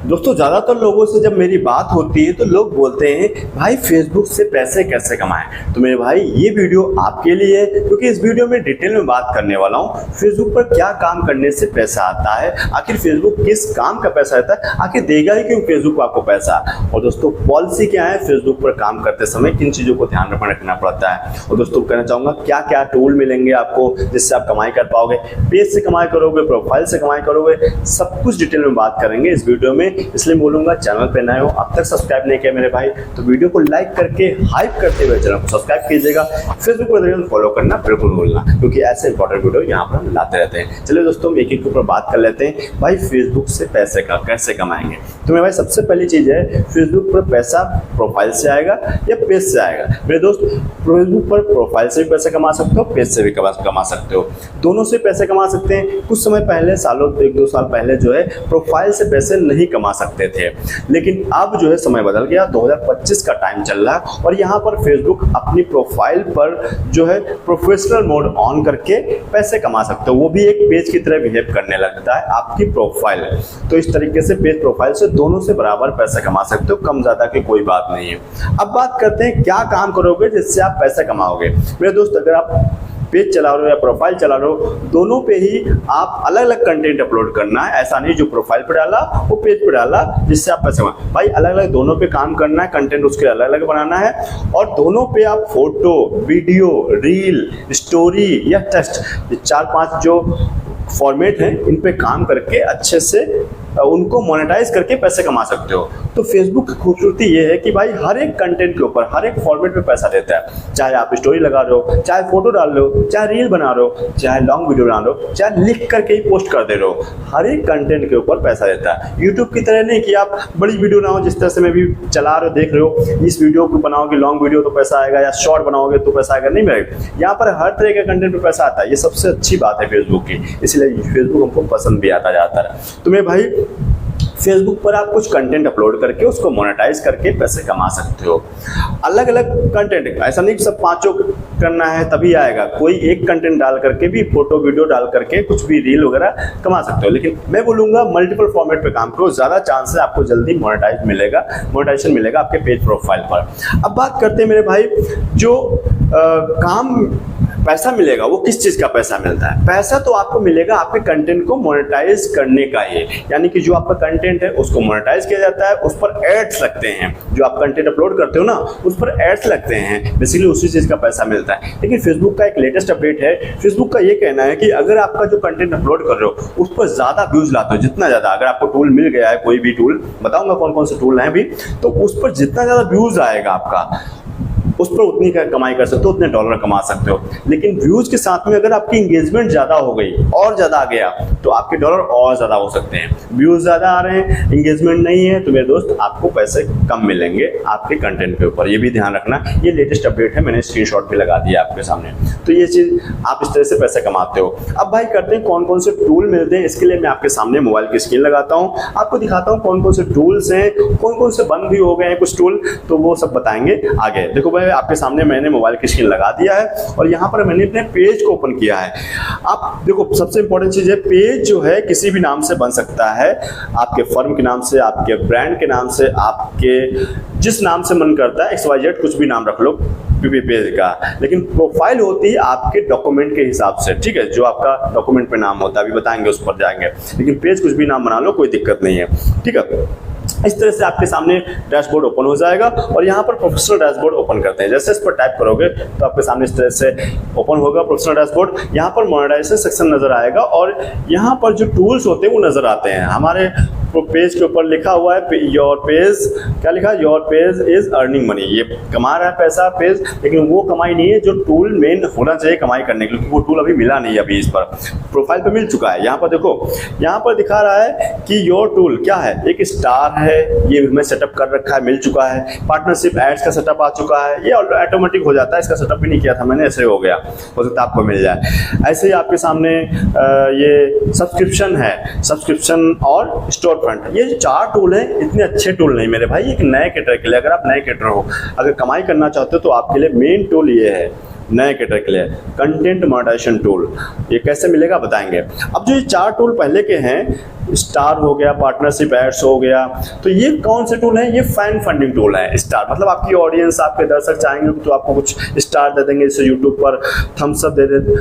दोस्तों ज़्यादातर लोगों से जब मेरी बात होती है तो लोग बोलते हैं भाई फेसबुक से पैसे कैसे कमाएं। तो मेरे भाई ये वीडियो आपके लिए है, क्योंकि इस वीडियो में डिटेल में बात करने वाला हूँ फेसबुक पर क्या काम करने से पैसा आता है, आखिर फेसबुक किस काम का पैसा आता है, आखिर देगा ही क्यों फेसबुक आपको पैसा, और दोस्तों पॉलिसी क्या है फेसबुक पर काम करते समय, किन चीज़ों को ध्यान रखना पड़ता है। और दोस्तों कहना चाहूँगा क्या क्या टूल मिलेंगे आपको जिससे आप कमाई कर पाओगे, पेज से कमाई करोगे, प्रोफाइल से कमाई करोगे, सब कुछ डिटेल में बात करेंगे इस वीडियो में। इसलिए बोलूंगा चैनल पे नए हो, अब तक सब्सक्राइब नहीं किया मेरे भाई तो वीडियो को लाइक करके हाइप करते हुए चैनल को सब्सक्राइब कीजिएगा। फेसबुक पर फॉलो करना बिल्कुल भूलना, क्योंकि ऐसे इंपॉर्टेंट वीडियो यहाँ पर हम लाते रहते हैं। चलिए दोस्तों एक एक के ऊपर बात कर लेते हैं। भाई फेसबुक से पैसे कैसे कमाएंगे। तो मेरे भाई सबसे पहली चीज है फेसबुक पर पैसा प्रोफाइल से आएगा या पेज से आएगा। मेरे दोस्त फेसबुक पर प्रोफाइल से भी पैसे कमा सकते हो, पेज से भी कमा सकते हो, दोनों से पैसे कमा सकते हैं। कुछ समय पहले सालों 1-2 साल पहले जो है प्रोफाइल से पैसे नहीं कमा सकते थे, लेकिन अब जो है समय बदल गया, 2025 का टाइम चल रहा है और यहाँ पर फेसबुक अपनी प्रोफाइल पर जो है प्रोफेशनल मोड ऑन करके पैसे कमा सकते हो। वो भी एक पेज की तरह बिहेव करने लगता है आपकी प्रोफाइल। तो इस तरीके से पेज प्रोफाइल से दोनों से बराबर पैसे कमा सकते हो, कम ज्यादा की कोई बात नहीं है। अब बात करते हैं क्या काम करोगे जिससे आप पैसे कमाओगे। मेरे दोस्त अगर आप पेज चला रहे हो या प्रोफाइल चला रहे हो, दोनों पे ही आप अलग अलग कंटेंट अपलोड करना है। ऐसा नहीं जो प्रोफाइल पे डाला वो पेज पे डाला जिससे आप पैसे कमाए। भाई अलग अलग दोनों पे काम करना है, कंटेंट उसके अलग अलग बनाना है और दोनों पे आप फोटो, वीडियो, रील, स्टोरी या टेक्स्ट, 4-5 जो फॉर्मेट हैं इन पे काम करके अच्छे से उनको मोनेटाइज करके पैसे कमा सकते हो। तो फेसबुक की खूबसूरती ये है कि भाई हर एक कंटेंट के ऊपर, हर एक फॉर्मेट में पैसा देता है। चाहे आप स्टोरी लगा रहे हो, चाहे फोटो डाल रहे हो, चाहे रील बना रहे हो, चाहे लॉन्ग वीडियो बना रहे हो, चाहे लिख करके ही पोस्ट कर दे रहे हो, हर एक कंटेंट के ऊपर पैसा देता है। यूट्यूब की तरह नहीं कि आप बड़ी वीडियो बनाओ, जिस तरह से मैं भी चला रहे हो देख रहे हो, इस वीडियो को बनाओगे लॉन्ग वीडियो तो पैसा आएगा, या शॉर्ट बनाओगे तो पैसा आएगा, नहीं मिलेगा। यहाँ पर हर तरह के कंटेंट पे पैसा आता है। ये सबसे अच्छी बात है फेसबुक की, इसलिए फेसबुक हमको पसंद भी आता जाता है। तो मैं भाई फेसबुक पर आप कुछ कंटेंट अपलोड करके उसको मोनेटाइज करके पैसे कमा सकते हो। अलग अलग कंटेंट, ऐसा नहीं कि सब पांचों करना है तभी आएगा। कोई एक कंटेंट डाल करके भी, फोटो वीडियो डाल करके कुछ भी रील वगैरह कमा सकते हो। लेकिन मैं बोलूंगा मल्टीपल फॉर्मेट पे काम करो, ज्यादा चांस है आपको जल्दी मोनेटाइजेशन मिलेगा आपके पेज प्रोफाइल पर। अब बात करते हैं मेरे भाई जो काम पैसा मिलेगा वो किस चीज का पैसा मिलता है। पैसा तो आपको मिलेगा आपके कंटेंट को मोनेटाइज करने का ही, यानी कि जो आपका कंटेंट है उसको मोनेटाइज किया जाता है, उस पर एड्स लगते हैं। जो आप कंटेंट अपलोड करते हो ना उस पर एड्स लगते हैं, बेसिकली उसी चीज का पैसा मिलता है। लेकिन फेसबुक का एक लेटेस्ट अपडेट है, फेसबुक का ये कहना है कि अगर आपका जो कंटेंट अपलोड कर रहे हो उस पर ज्यादा व्यूज लाते हो, जितना ज्यादा, अगर आपको टूल मिल गया है, कोई भी टूल बताऊंगा कौन कौन से टूल हैं अभी, तो उस पर जितना ज्यादा व्यूज आएगा आपका उस पर उतनी कमाई कर सकते हो, उतने डॉलर कमा सकते हो। लेकिन व्यूज के साथ में अगर आपकी इंगेजमेंट ज्यादा हो गई और ज्यादा आ गया तो आपके डॉलर और ज्यादा हो सकते हैं। व्यूज ज्यादा आ रहे हैं, इंगेजमेंट नहीं है, तो मेरे दोस्त आपको पैसे कम मिलेंगे आपके कंटेंट के ऊपर। ये भी ध्यान रखना, ये लेटेस्ट अपडेट है, मैंने स्क्रीनशॉट भी लगा दिया आपके सामने। तो ये चीज आप इस तरह से पैसे कमाते हो। अब भाई करते हैं कौन कौन से टूल मिलते हैं। इसके लिए मैं आपके सामने मोबाइल की स्क्रीन लगाता हूँ, आपको दिखाता हूँ कौन कौन से टूल्स हैं, कौन कौन से बंद भी हो गए हैं कुछ टूल, तो वो सब बताएंगे आगे। देखो भाई आपके सामने मैंने मोबाइल की स्क्रीन लगा दिया है और यहाँ पर मैंने अपने पेज को ओपन किया है। आप देखो सबसे इंपॉर्टेंट चीज है, पेज जो है किसी भी नाम से बन सकता है, आपके फर्म के नाम से, आपके ब्रांड के नाम से, आपके जिस नाम से मन करता है, XYZ कुछ भी नाम रख लो पेज का। लेकिन प्रोफाइल होती है आपके डॉक्यूमेंट के हिसाब से, ठीक है, जो आपका डॉक्यूमेंट पे नाम होता है, अभी बताएंगे उस पर जाएंगे। लेकिन पेज कुछ भी नाम बना लो, कोई दिक्कत नहीं है, ठीक है। इस तरह से आपके सामने डैशबोर्ड ओपन हो जाएगा और यहाँ पर प्रोफेशनल डैशबोर्ड ओपन करते हैं। जैसे इस पर टाइप करोगे तो आपके सामने इस तरह से ओपन होगा प्रोफेशनल डैशबोर्ड। यहाँ पर मोनेटाइजेशन सेक्शन नजर आएगा और यहाँ पर जो टूल्स होते हैं वो नजर आते हैं। हमारे पेज के ऊपर लिखा हुआ है योर पेज, क्या लिखा है, your page is earning money. ये कमा रहा है पैसा पेज, लेकिन वो कमाई नहीं है जो टूल मेन होना चाहिए कमाई करने के लिए, क्योंकि वो टूल अभी मिला नहीं है। अभी इस पर प्रोफाइल पे मिल चुका है। यहाँ पर देखो, यहाँ पर दिखा रहा है कि योर टूल क्या है, एक स्टार है, ये मैं सेटअप कर रखा है, मिल चुका है। पार्टनरशिप एड्स का सेटअप आ चुका है, ये ऑटोमेटिक हो जाता है, इसका सेटअप भी नहीं किया था मैंने, ऐसे हो गया, हो सकता है आपको मिल जाए। ऐसे ही आपके सामने ये सब्सक्रिप्शन है, सब्सक्रिप्शन और स्टोर फ्रंट, ये 4 टूल हैं। इतने अच्छे टूल नहीं मेरे भाई, एक नए कैटर के लिए, अगर आप नए कैटर हो, अगर कमाई करना चाहते हो तो आपके लिए मेन टूल ये है। नए क्रिएटर के लिए कंटेंट मोनेटाइजेशन टूल। ये कैसे मिलेगा बताएंगे। अब जो ये 4 टूल पहले के हैं, स्टार हो गया, पार्टनरशिप एड्स हो गया, तो ये कौन से टूल हैं? ये फैन फंडिंग टूल है। स्टार मतलब आपकी ऑडियंस, आपके दर्शक चाहेंगे तो आपको कुछ स्टार दे देंगे, जैसे यूट्यूब पर थम्स अप दे देते,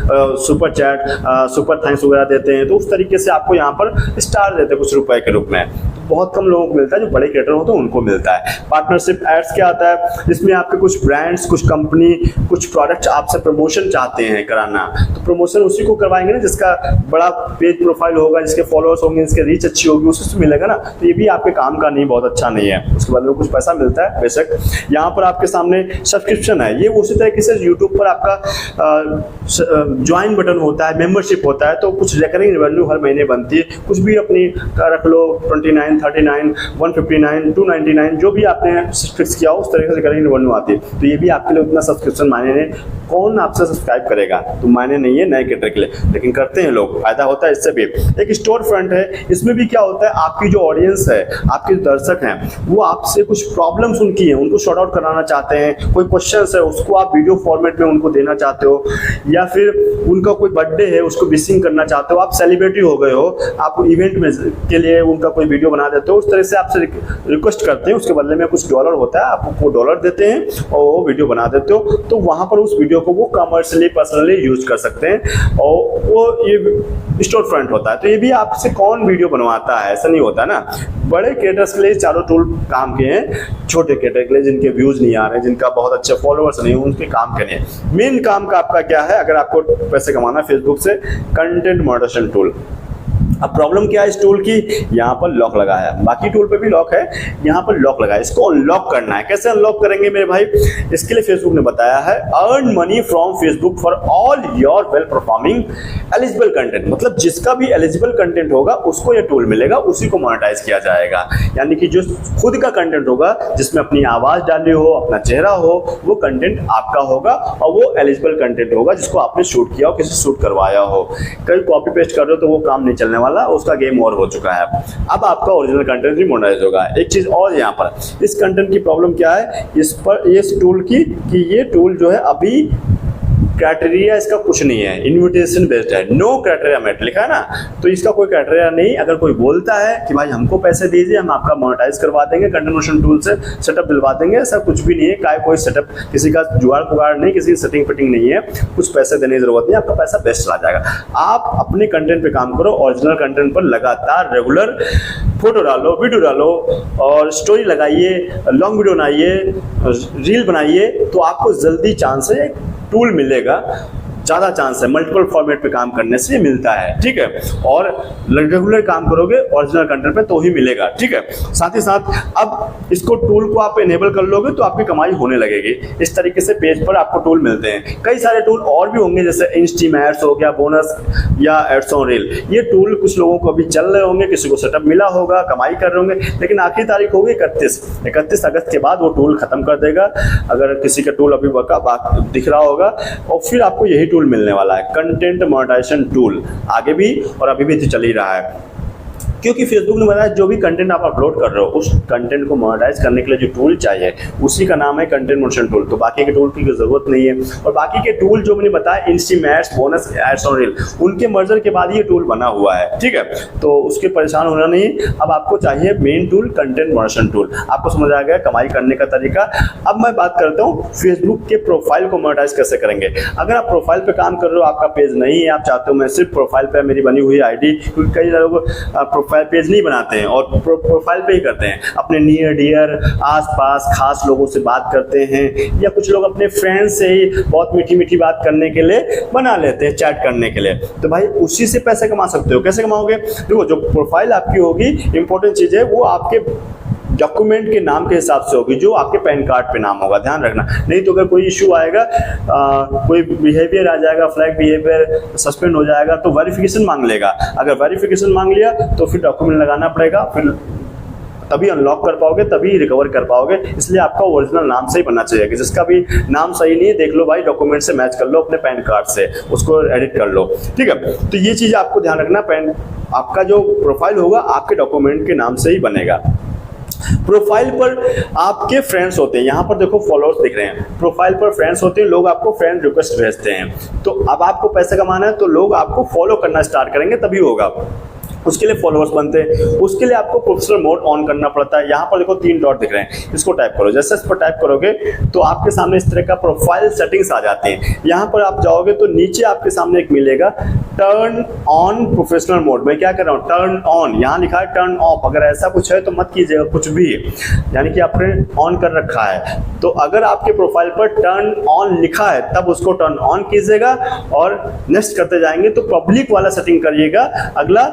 सुपर चैट, सुपर थैंक्स वगैरह देते हैं, तो उस तरीके से आपको यहाँ पर स्टार देते हैं कुछ रुपए के रूप में। बहुत कम लोगों को मिलता है, जो बड़े क्रिएटर होते हैं उनको मिलता है। पार्टनरशिप एड्स क्या आता है? जिसमें आपके कुछ ब्रांड्स, कुछ कंपनी, कुछ प्रोडक्ट्स आपसे प्रमोशन चाहते हैं कराना, तो प्रमोशन उसी को करवाएंगे ना जिसका बड़ा पेज प्रोफाइल होगा, जिसके फॉलोअर्स होंगे, जिसके रीच अच्छी होगी, उसी से मिलेगा ना। तो ये भी आपके काम का नहीं, बहुत अच्छा नहीं है। उसके बाद में कुछ पैसा मिलता है बेशक। यहाँ पर आपके सामने सब्सक्रिप्शन है, ये उसी तरीके से यूट्यूब पर आपका ज्वाइन बटन होता है, मेंबरशिप होता है, तो कुछ रिकरिंग रेवेन्यू हर महीने बनती है। कुछ भी अपनी रख लो, 29, 39, 159, 299, जो भी आपने फिक्स किया हो उस तरीके से रिकरिंग रेवेन्यू आती है। तो ये भी आपके लिए उतना सब्सक्रिप्शन मायने नहीं, कौन आपसे सब्सक्राइब करेगा तो मायने नहीं है नए क्रिएटर के लिए, लेकिन करते हैं लोग, फायदा होता है इससे भी। एक स्टोर फ्रंट है, इसमें भी क्या होता है, आपकी जो ऑडियंस है, आपके दर्शक हैं, वो आपसे कुछ प्रॉब्लम्स उनकी हैं, उनको शॉर्ट आउट कराना चाहते हैं, कोई क्वेश्चंस है उसको आप वीडियो फॉर्मेट में उनको देना चाहते हो, या फिर उनका कोई बर्थडे है उसको विशिंग करना चाहते हो, आप सेलिब्रिटी हो गए हो, आप इवेंट में के लिए उनका कोई वीडियो बना देते हो, उस तरह से आपसे रिक्वेस्ट करते हैं, उसके बदले में कुछ डॉलर होता है, आप वो डॉलर देते हैं और वो वीडियो बना देते हो, तो वहां पर उस वीडियो को वो कमर्शियली पर्सनली यूज कर सकते हैं, और वो ये स्टोर फ्रंट होता है। तो ये भी आपसे कौन वीडियो बनवाता है, ऐसा नहीं होता ना। बड़े क्रिएटर्स के लिए चारों टूल काम के हैं, छोटे क्रिएटर के लिए जिनके व्यूज नहीं आ रहे, जिनका बहुत अच्छे फॉलोअर्स नहीं, उनके काम के लिए मेन काम का आपका क्या है? अगर आपको पैसे कमाना है फेसबुक से, कंटेंट मोनेटाइजेशन टूल। अब प्रॉब्लम क्या है इस टूल की? यहाँ पर लॉक लगा है, बाकी टूल पे भी लॉक है, यहाँ पर लॉक लगा है, इसको अनलॉक करना है। कैसे अनलॉक करेंगे मेरे भाई? इसके लिए फेसबुक ने बताया है, earn money from Facebook for all your well performing eligible content. मतलब जिसका भी एलिजिबल कंटेंट होगा उसको ये टूल मिलेगा, उसी को मोनेटाइज किया जाएगा। यानी कि जो खुद का कंटेंट होगा, जिसमें अपनी आवाज डाली हो, अपना चेहरा हो, वो कंटेंट आपका होगा, और वो एलिजिबल कंटेंट होगा जिसको आपने शूट किया हो, किसी शूट करवाया हो। कहीं कॉपी पेस्ट कर रहे हो तो वो काम नहीं चलने वाला, उसका गेम और हो चुका है। अब आपका ओरिजिनल कंटेंट भी मोनेटाइज होगा। एक चीज और, यहाँ पर इस कंटेंट की प्रॉब्लम क्या है इस पर, इस टूल की, कि ये टूल जो है अभी क्राइटेरिया इसका कुछ नहीं है, इन्विटेशन बेस्ड है, नो क्राइटेरिया मेट लिखा है ना, तो इसका कोई क्राइटेरिया नहीं। अगर कोई बोलता है कि भाई हमको पैसे दीजिए, हम आपका मोनेटाइज करवा देंगे, कंटेंट मोनेटाइजेशन टूल से सेटअप दिलवा देंगे, ऐसा कुछ भी नहीं है। काय कोई सेटअप, किसी का जुगाड़ पुगाड़ नहीं, किसी की सेटिंग फिटिंग नहीं है, कुछ पैसे देने की जरूरत नहीं, आपका पैसा बेस्ट चला जाएगा। आप अपने कंटेंट पे काम करो, ओरिजिनल कंटेंट पर लगातार रेगुलर फोटो डालो, वीडियो डालो, और स्टोरी लगाइए, लॉन्ग वीडियो बनाइए, रील बनाइए, तो आपको जल्दी चांस है, टूल मिलेगा, ज़्यादा चांस है, मल्टीपल फॉर्मेट पे काम करने से मिलता है, ठीक है। और रेगुलर काम करोगे ओरिजिनल कंटेंट पे तो ही मिलेगा, ठीक है। साथ ही साथ अब इसको टूल को आप इनेबल कर लोगे तो आपकी कमाई होने लगेगी। इस तरीके से पेज पर आपको टूल मिलते हैं। कई सारे टूल और भी होंगे, जैसे इंस्टीम एड्स हो गया, बोनस या एड्स ऑन रील। ये टूल कुछ लोगों को अभी चल रहे होंगे, किसी को सेटअप मिला होगा, कमाई कर रहे होंगे, लेकिन आखिरी तारीख होगी 31 अगस्त के बाद वो टूल खत्म कर देगा, अगर किसी का टूल अभी दिख रहा होगा। और फिर आपको यही टूल मिलने वाला है, कंटेंट मोनेटाइजेशन टूल, आगे भी और अभी भी चल ही रहा है। क्योंकि फेसबुक ने बताया जो भी कंटेंट आप अपलोड कर रहे हो, उस कंटेंट को मोनेटाइज करने के लिए जो टूल चाहिए उसी का नाम है कंटेंट मोनेटाइजेशन टूल। तो बाकी के टूल की जरूरत नहीं है। और बाकी के टूल जो मैंने बताया, instream ads, bonus, ads on reel, उनके मर्जर के बाद ये टूल बना हुआ है, ठीक है। तो उसके परेशान होना नहीं। अब आपको चाहिए main tool, content monetization tool. आपको समझ आ गया कमाई करने का तरीका। अब मैं बात करता हूँ फेसबुक के प्रोफाइल को मोनेटाइज कैसे करेंगे। अगर आप प्रोफाइल पे काम कर रहे हो, आपका पेज नहीं है, आप चाहते हो मैं सिर्फ प्रोफाइल पे मेरी बनी हुई आईडी, क्योंकि कई लोग प्रोफाइल पेज नहीं बनाते हैं और प्रोफाइल पे ही करते हैं, अपने नियर डियर, आसपास खास लोगों से बात करते हैं, या कुछ लोग अपने फ्रेंड्स से ही बहुत मीठी मीठी बात करने के लिए बना लेते हैं, चैट करने के लिए। तो भाई उसी से पैसे कमा सकते हो। कैसे कमाओगे? देखो, जो प्रोफाइल आपकी होगी, इंपॉर्टेंट चीज है वो आपके डॉक्यूमेंट के नाम के हिसाब से होगी, जो आपके पैन कार्ड पे नाम होगा, ध्यान रखना। नहीं तो अगर कोई इशू आएगा, कोई बिहेवियर आ जाएगा, फ्लैग बिहेवियर, सस्पेंड हो जाएगा, तो वेरिफिकेशन मांग लेगा। अगर वेरिफिकेशन मांग लिया तो फिर डॉक्यूमेंट लगाना पड़ेगा, फिर तभी अनलॉक कर पाओगे, तभी रिकवर कर पाओगे। इसलिए आपका ओरिजिनल नाम से ही बनना चाहिए। कि जिसका भी नाम सही नहीं है, देख लो भाई, डॉक्यूमेंट से मैच कर लो, अपने पैन कार्ड से उसको एडिट कर लो, ठीक है। तो ये चीज़ आपको ध्यान रखना, आपका जो प्रोफाइल होगा आपके डॉक्यूमेंट के नाम से ही बनेगा। प्रोफाइल पर आपके फ्रेंड्स होते हैं, यहाँ पर देखो फॉलोअर्स दिख रहे हैं, प्रोफाइल पर फ्रेंड्स होते हैं, लोग आपको फ्रेंड रिक्वेस्ट भेजते हैं। तो अब आपको पैसे कमाना है तो लोग आपको फॉलो करना स्टार्ट करेंगे तभी होगा, उसके लिए फॉलोअर्स बनते हैं। उसके लिए आपको प्रोफेशनल मोड ऑन करना पड़ता है। यहाँ पर देखो 3 डॉट दिख रहे हैं, इसको टाइप करो। जैसे इस पर टाइप करोगे तो आपके सामने इस तरह का प्रोफाइल सेटिंग्स आ जाते हैं। यहाँ पर आप जाओगे तो नीचे आपके सामने एक मिलेगा टर्न ऑन प्रोफेशनल मोड। मैं क्या कर रहा हूँ, टर्न ऑन, यहाँ लिखा है टर्न ऑफ। अगर ऐसा कुछ है तो मत कीजिएगा कुछ भी, यानी कि आपने ऑन कर रखा है। तो अगर आपके प्रोफाइल पर टर्न ऑन लिखा है तब उसको टर्न ऑन कीजिएगा और नेक्स्ट करते जाएंगे। तो पब्लिक वाला सेटिंग करिएगा अगला,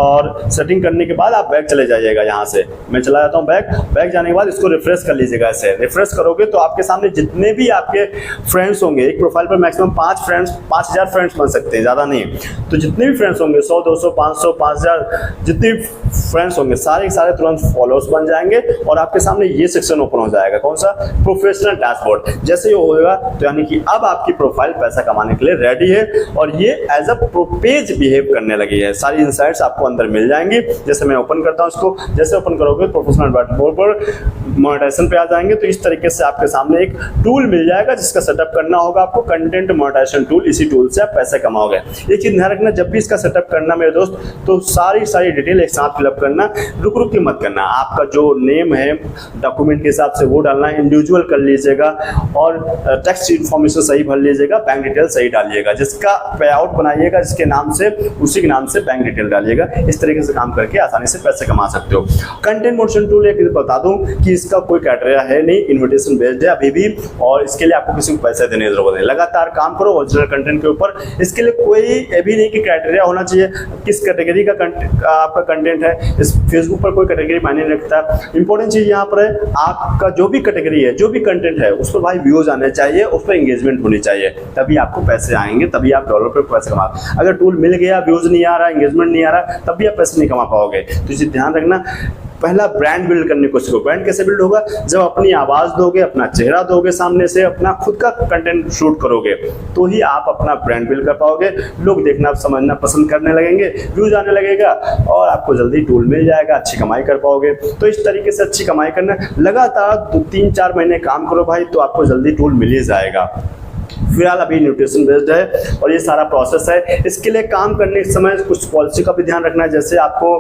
और सेटिंग करने के बाद आप बैक चले जाइएगा। यहाँ से मैं चला जाता हूँ बैक जाने के बाद इसको रिफ्रेश कर लीजिएगा। ऐसे रिफ्रेश करोगे तो आपके सामने जितने भी आपके फ्रेंड्स होंगे, एक प्रोफाइल पर मैक्सिमम 5000 फ्रेंड्स बन सकते हैं, ज़्यादा नहीं। तो जितने भी फ्रेंड्स होंगे 100, 200, 500, 5000 जितने भी फ्रेंड्स होंगे सारे सारे तुरंत फॉलोअर्स बन जाएंगे और आपके सामने ये सेक्शन ओपन हो जाएगा। कौन सा, प्रोफेशनल डैशबोर्ड। जैसे ये होगा तो यानी कि अब आपकी प्रोफाइल पैसा कमाने के लिए रेडी है और ये एज अ पेज बिहेव करने लगी है। सारी इनसाइट्स आपको अंदर मिल जाएंगे। जैसे मैं ओपन करता हूँ इसको, जैसे ओपन करोगे प्रोफेशनल डैशबोर्ड पर मोनेटाइजेशन पे आ जाएंगे। तो इस तरीके से आपके सामने एक टूल मिल जाएगा जिसका सेटअप करना होगा आपको, कंटेंट मोनेटाइजेशन टूल। इसी टूल से आप पैसे कमाओगे। एक चीज ध्यान रखना, जब भी इसका सेटअप करना मेरे दोस्त तो सारी डिटेल एक साथ फिलअप करना, रुक के मत करना। आपका जो नेम है डॉक्यूमेंट के हिसाब से वो डालना, इंडिविजुअल कर लीजिएगा और टेक्स्ट इन्फॉर्मेशन सही भर लीजिएगा, बैंक डिटेल सही डालिएगा। जिसका पे आउट बनाइएगा जिसके नाम से उसी के नाम से बैंक डिटेल डालिएगा। इस तरीके से काम करके आसानी से पैसे कमा सकते हो। कंटेंट मोशन टूल एक बता दूं कि इसका कोई क्राइटेरिया है नहीं, इन्विटेशन बेस्ड है अभी भी, और इसके लिए आपको किसी को पैसे देने की जरूरत नहीं। लगातार काम करो ओरिजिनल कंटेंट के ऊपर। इसके लिए कोई ये भी नहीं कि क्राइटेरिया होना चाहिए किस कैटेगरी का आपका कंटेंट है। इस फेसबुक पर कोई कैटेगरी मायने नहीं रखता। इंपॉर्टेंट चीज यहाँ पर है आपका जो भी कैटेगरी है, जो भी कंटेंट है उस पर भाई व्यूज आने चाहिए, उस पर एंगेजमेंट होनी चाहिए, तभी आपको पैसे आएंगे, तभी आप डॉलर पर पैसे कमा। अगर टूल मिल गया, व्यूज नहीं आ रहा, एंगेजमेंट नहीं आ रहा, तब भी आप पैसे नहीं कमा पाओगे। तो इसे ध्यान रखना। पहला ब्रांड बिल्ड करने को सीखो। ब्रांड कैसे बिल्ड होगा, जब अपनी आवाज दोगे, अपना चेहरा दोगे, सामने से अपना खुद का कंटेंट शूट करोगे, तो ही आप अपना ब्रांड बिल्ड कर पाओगे। लोग देखना समझना पसंद करने लगेंगे, व्यूज आने लगेगा और आपको जल्दी टूल मिल जाएगा, अच्छी कमाई कर पाओगे। तो इस तरीके से अच्छी कमाई करना, लगातार 3-4 महीने काम करो भाई, तो आपको जल्दी टूल मिल ही जाएगा। फिलहाल अभी न्यूट्रिशन बेस्ड है और ये सारा प्रोसेस है। इसके लिए काम करने के समय कुछ पॉलिसी का भी ध्यान रखना है। जैसे आपको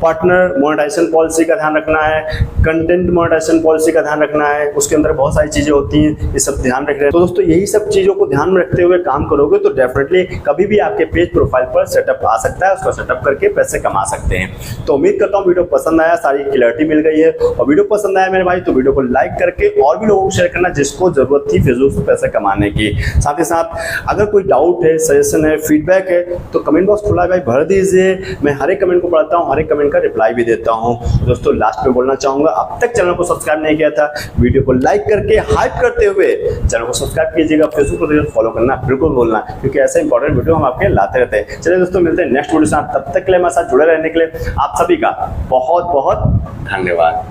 पार्टनर मोनेटाइजेशन पॉलिसी का ध्यान रखना है, कंटेंट मोनेटाइजेशन पॉलिसी का ध्यान रखना है, उसके अंदर बहुत सारी चीजें होती हैं, ये सब ध्यान रख रहे हैं। तो दोस्तों यही सब चीजों को ध्यान में रखते हुए काम करोगे तो डेफिनेटली कभी भी आपके पेज प्रोफाइल पर सेटअप आ सकता है, उसको सेटअप करके पैसे कमा सकते हैं। तो उम्मीद करता हूँ वीडियो पसंद आया, सारी क्लैरिटी मिल गई है। और वीडियो पसंद आया मेरे भाई तो वीडियो को लाइक करके और भी लोगों को शेयर करना जिसको जरूरत थी फेसबुक से पैसे कमाने की। साथ ही साथ अगर कोई डाउट है, सजेशन है, फीडबैक है तो कमेंट बॉक्स खुला है भाई, भर दीजिए। मैं हर एक कमेंट को पढ़ता हूँ, हर एक कमेंट का रिप्लाई भी देता हूँ। दोस्तों लास्ट में बोलना चाहूंगा, अब तक चैनल को सब्सक्राइब नहीं किया था, वीडियो को लाइक करके हाइप करते हुए चैनल को सब्सक्राइब कीजिएगा। फेसबुक पर फॉलो करना बिल्कुल बोलना, क्योंकि ऐसे इंपॉर्टेंट वीडियो हम आपके लाते रहते हैं। चलिए दोस्तों मिलते हैं नेक्स्ट वीडियो से। तब तक के लिए हमारे साथ जुड़े रहने के लिए आप सभी का बहुत बहुत धन्यवाद।